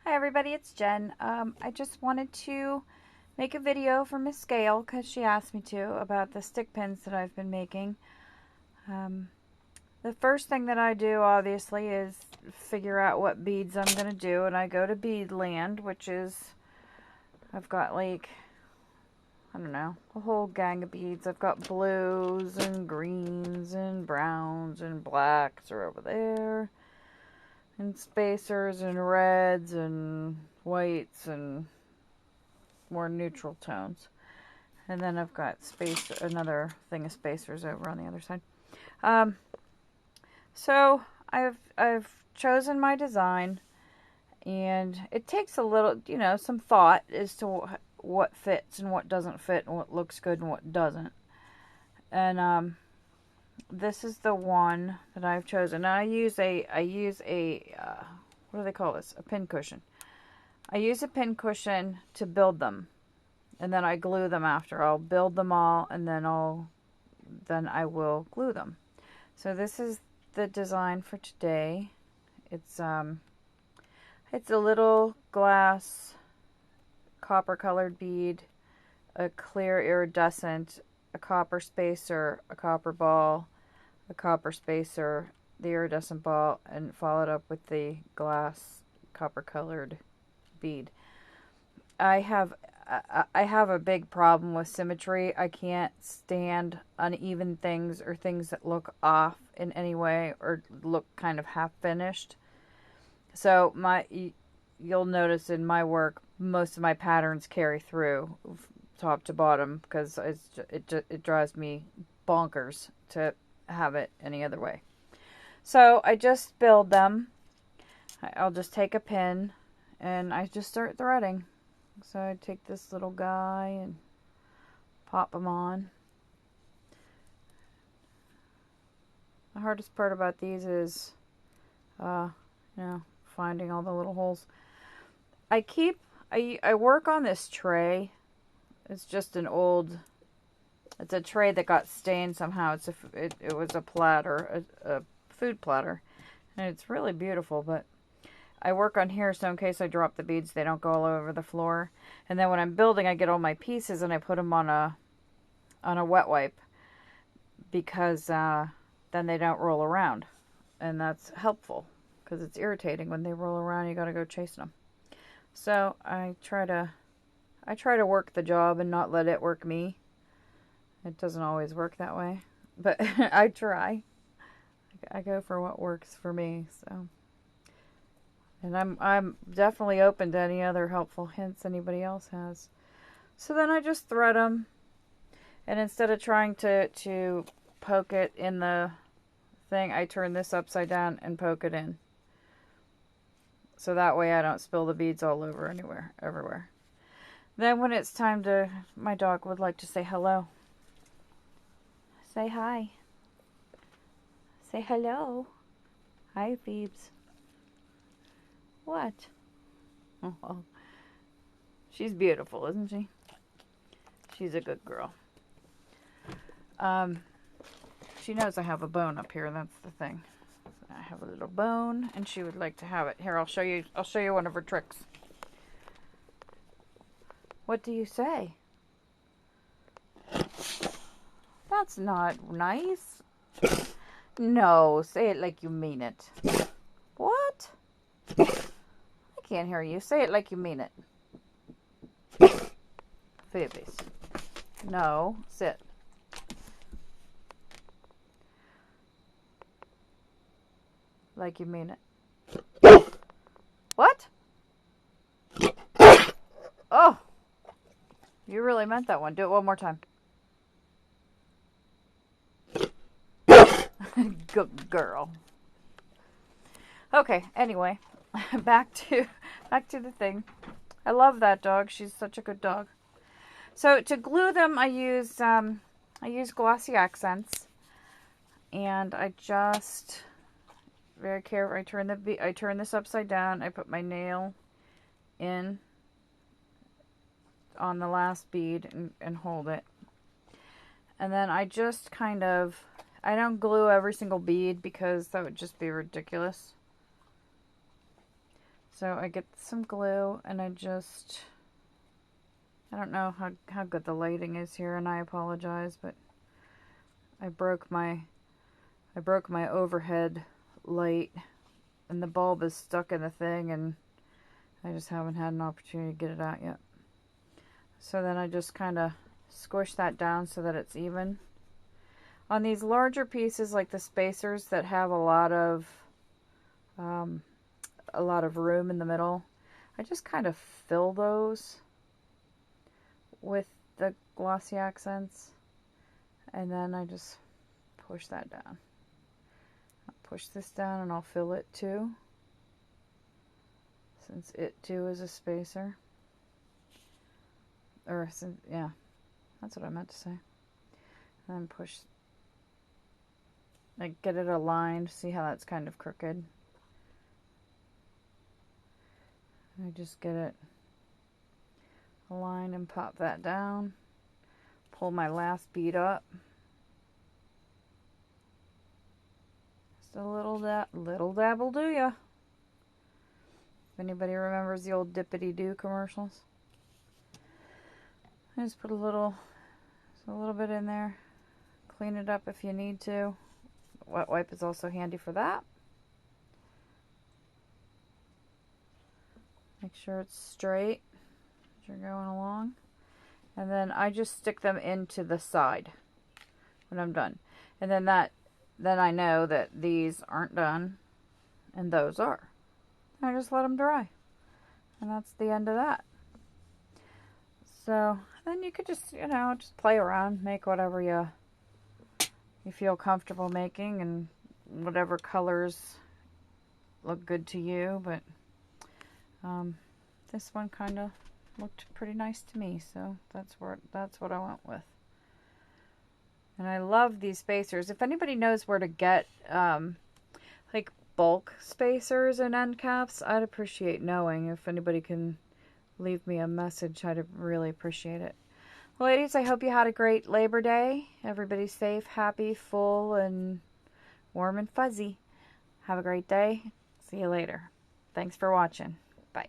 Hi everybody, it's Jen. I just wanted to make a video for Miss Gale because she asked me to about the stick pins that I've been making. The first thing that I do obviously is figure out what beads I'm going to do, and I go to Beadland, which is, I've got like, I don't know, a whole gang of beads. I've got blues and greens and browns and blacks are over there. And spacers and reds and whites and more neutral tones. And then I've got another thing of spacers over on the other side. So I've chosen my design, and it takes a little, some thought as to what fits and what doesn't fit and what looks good and what doesn't. And this is the one that I've chosen. Now I use a what do they call this? A pin cushion. I use a pin cushion to build them, and then I glue them after. I'll build them all, and then I will glue them. So this is the design for today. It's a little glass copper colored bead, a clear iridescent, a copper spacer, a copper ball, a copper spacer, the iridescent ball, and followed up with the glass copper colored bead. I have a big problem with symmetry. I can't stand uneven things or things that look off in any way or look kind of half finished. So you'll notice in my work, most of my patterns carry through top to bottom because it drives me bonkers to have it any other way. So I just build them. I'll just take a pin and I just start threading. So I take this little guy and pop them on. The hardest part about these is finding all the little holes. I work on this tray. It's just it's a tray that got stained somehow. It was a platter, a food platter, and it's really beautiful, but I work on here so in case I drop the beads, they don't go all over the floor. And then when I'm building, I get all my pieces and I put them on a wet wipe because then they don't roll around, and that's helpful because it's irritating when they roll around. You got to go chasing them. So I try to work the job and not let it work me. It doesn't always work that way, but I try. I go for what works for me. So, and I'm definitely open to any other helpful hints anybody else has. So then I just thread them, and instead of trying to poke it in the thing, I turn this upside down and poke it in. So that way I don't spill the beads all over everywhere. Then when it's time my dog would like to say hello. Say hi. Say hello. Hi, Phoebes. What? Oh, she's beautiful, isn't she? She's a good girl. She knows I have a bone up here. That's the thing. I have a little bone, and she would like to have it. Here, I'll show you one of her tricks. What do you say? That's not nice. No, say it like you mean it. What? I can't hear you. Say it like you mean it. Phoebes. No, sit. Like you mean it. What? Oh! You really meant that one. Do it one more time. Good girl. Okay, anyway, back to the thing. I love that dog. She's such a good dog. So to glue them, I use glossy accents, and I just very careful. I turn this upside down. I put my nail in on the last bead and hold it. And then I just I don't glue every single bead because that would just be ridiculous. So I get some glue and I don't know how good the lighting is here, and I apologize, but I broke my overhead light and the bulb is stuck in the thing, and I just haven't had an opportunity to get it out yet. So then I just kind of squish that down so that it's even. On these larger pieces, like the spacers that have a lot of room in the middle, I just kind of fill those with the glossy accents, and then I just push that down. I'll push this down and I'll fill it too, since it too is a spacer. Or, yeah, that's what I meant to say. And then push, like, get it aligned. See how that's kind of crooked? I just get it aligned and pop that down. Pull my last bead up. Just a little dab will do ya. If anybody remembers the old Dippity-Doo commercials. I just put a little bit in there. Clean it up if you need to. Wet wipe is also handy for that. Make sure it's straight as you're going along. And then I just stick them into the side when I'm done. And then I know that these aren't done and those are. I just let them dry. And that's the end of that. So then you could just, just play around, make whatever you feel comfortable making, and whatever colors look good to you. But this one kind of looked pretty nice to me, so that's what I went with. And I love these spacers. If anybody knows where to get like bulk spacers and end caps, I'd appreciate knowing. If anybody can leave me a message, I'd really appreciate it. Well, ladies, I hope you had a great Labor Day. Everybody's safe, happy, full, and warm and fuzzy. Have a great day. See you later. Thanks for watching. Bye.